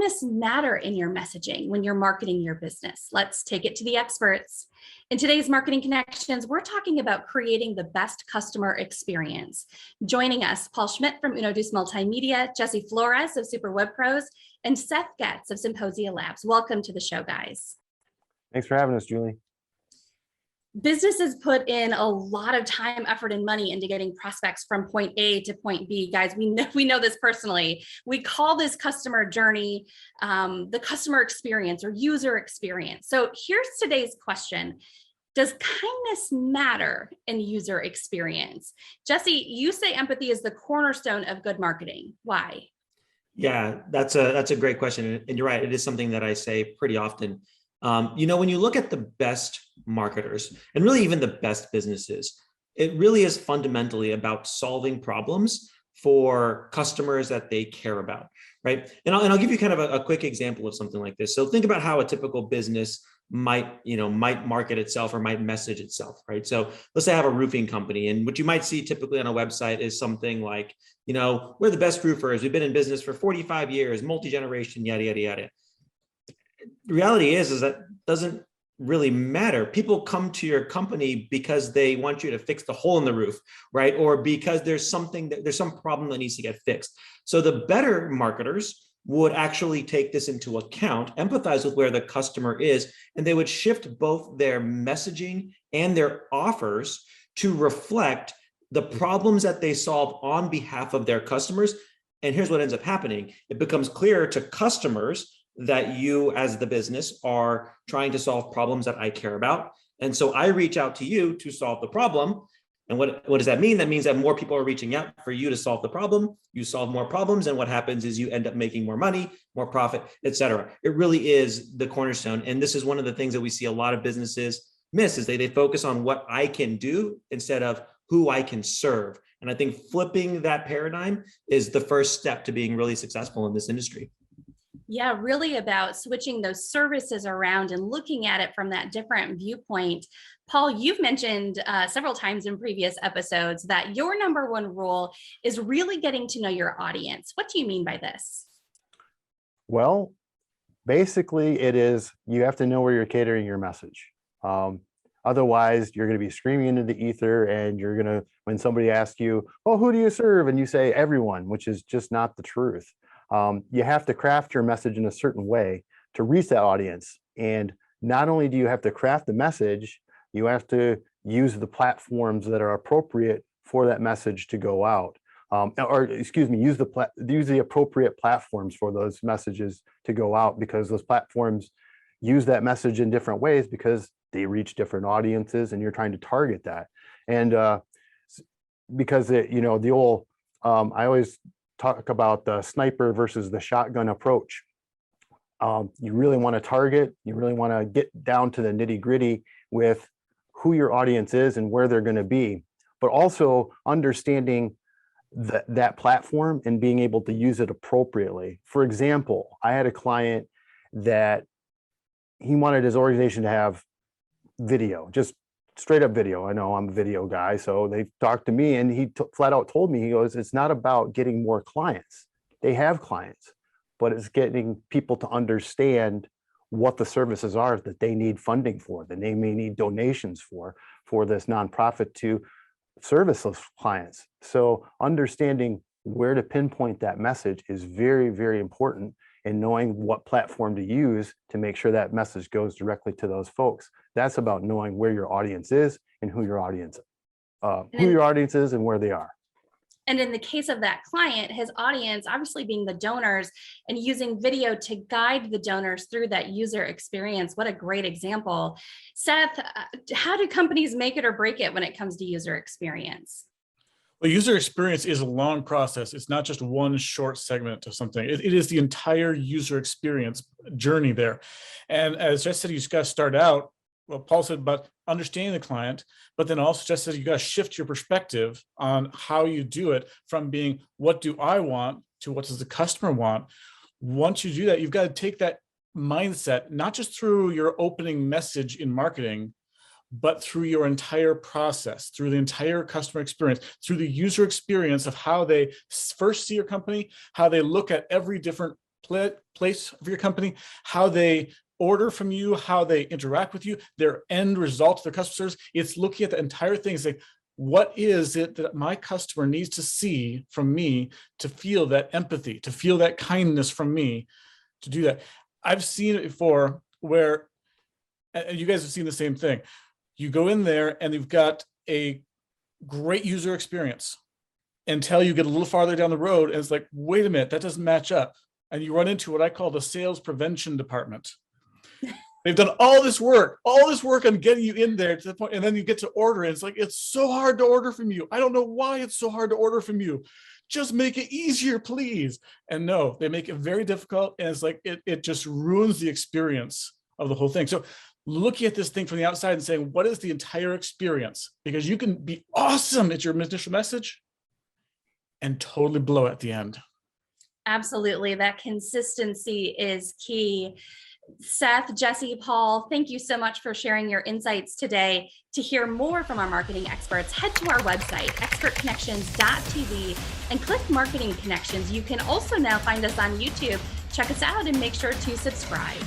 kindness matter in your messaging when you're marketing your business? Let's take it to the experts. In today's Marketing Connections, we're talking about creating the best customer experience. Joining us, Paul Schmidt from Uno Deuce Multimedia, Jesse Flores of Super Web Pros, and Seth Getz of Symposia Labs. Welcome to the show, guys. Thanks for having us, Julie. Businesses put in a lot of time, effort, and money into getting prospects from point A to point B. Guys, we know this personally. We call this customer journey the customer experience or user experience. So here's today's question. Does kindness matter in user experience? Jesse, you say empathy is the cornerstone of good marketing. Why? Yeah, that's a great question. And you're right, it is something that I say pretty often. When you look at the best marketers and really even the best businesses, it really is fundamentally about solving problems for customers that they care about, right? And I'll give you kind of a quick example of something like this. So think about how a typical business might market itself or might message itself, right? So let's say I have a roofing company, and what you might see typically on a website is something like, we're the best roofers. We've been in business for 45 years, multi-generation, yada, yada, yada. The reality is that doesn't really matter. People come to your company because they want you to fix the hole in the roof, right? Or because there's some problem that needs to get fixed. So the better marketers would actually take this into account, empathize with where the customer is, and they would shift both their messaging and their offers to reflect the problems that they solve on behalf of their customers. And here's what ends up happening. It becomes clear to customers that you as the business are trying to solve problems that I care about. And so I reach out to you to solve the problem. And what does that mean? That means that more people are reaching out for you to solve the problem. You solve more problems. And what happens is you end up making more money, more profit, et cetera. It really is the cornerstone. And this is one of the things that we see a lot of businesses miss is they focus on what I can do instead of who I can serve. And I think flipping that paradigm is the first step to being really successful in this industry. Yeah, really about switching those services around and looking at it from that different viewpoint. Paul, you've mentioned several times in previous episodes that your number one rule is really getting to know your audience. What do you mean by this? Well, basically it is, you have to know where you're catering your message. Otherwise, you're going to be screaming into the ether, and you're going to, when somebody asks you, oh, who do you serve? And you say everyone, which is just not the truth. You have to craft your message in a certain way to reach that audience. And not only do you have to craft the message, you have to use the platforms that are appropriate for that message to go out. Use the appropriate platforms for those messages to go out, because those platforms use that message in different ways because they reach different audiences and you're trying to target that. And because the old, I always talk about the sniper versus the shotgun approach. You really want to target, you really want to get down to the nitty gritty with who your audience is and where they're going to be, but also understanding that platform and being able to use it appropriately. For example, I had a client that he wanted his organization to have video, just straight up video. I know I'm a video guy, so they talked to me, and he flat out told me, he goes, it's not about getting more clients. They have clients, but it's getting people to understand what the services are that they need funding for, that they may need donations for this nonprofit to service those clients. So understanding where to pinpoint that message is very, very important, and knowing what platform to use to make sure that message goes directly to those folks. That's about knowing where your audience is and who your audience is and where they are. And in the case of that client, his audience obviously being the donors, and using video to guide the donors through that user experience. What a great example. Seth, how do companies make it or break it when it comes to user experience? Well, user experience is a long process. It's not just one short segment of something. It is the entire user experience journey there. And as Jess said, you just got to start out, well, Paul said about understanding the client, but then also Jess said you got to shift your perspective on how you do it from being, what do I want, to what does the customer want? Once you do that, you've got to take that mindset, not just through your opening message in marketing, but through your entire process, through the entire customer experience, through the user experience of how they first see your company, how they look at every different place of your company, how they order from you, how they interact with you, their end result, their customers. It's looking at the entire thing. It's like, what is it that my customer needs to see from me to feel that empathy, to feel that kindness from me, to do that? I've seen it before where, and you guys have seen the same thing. You go in there and you've got a great user experience until you get a little farther down the road and it's like, wait a minute, that doesn't match up. And you run into what I call the sales prevention department. They've done all this work on getting you in there to the point, and then you get to order, and it's like, it's so hard to order from you. I don't know why it's so hard to order from you. Just make it easier, please. And no, they make it very difficult, and it's like, it just ruins the experience of the whole thing. So looking at this thing from the outside and saying, what is the entire experience? Because you can be awesome at your initial message and totally blow at the end. Absolutely. That consistency is key. Seth, Jesse, Paul, thank you so much for sharing your insights today. To hear more from our marketing experts, head to our website, expertconnections.tv, and click Marketing Connections. You can also now find us on YouTube. Check us out and make sure to subscribe.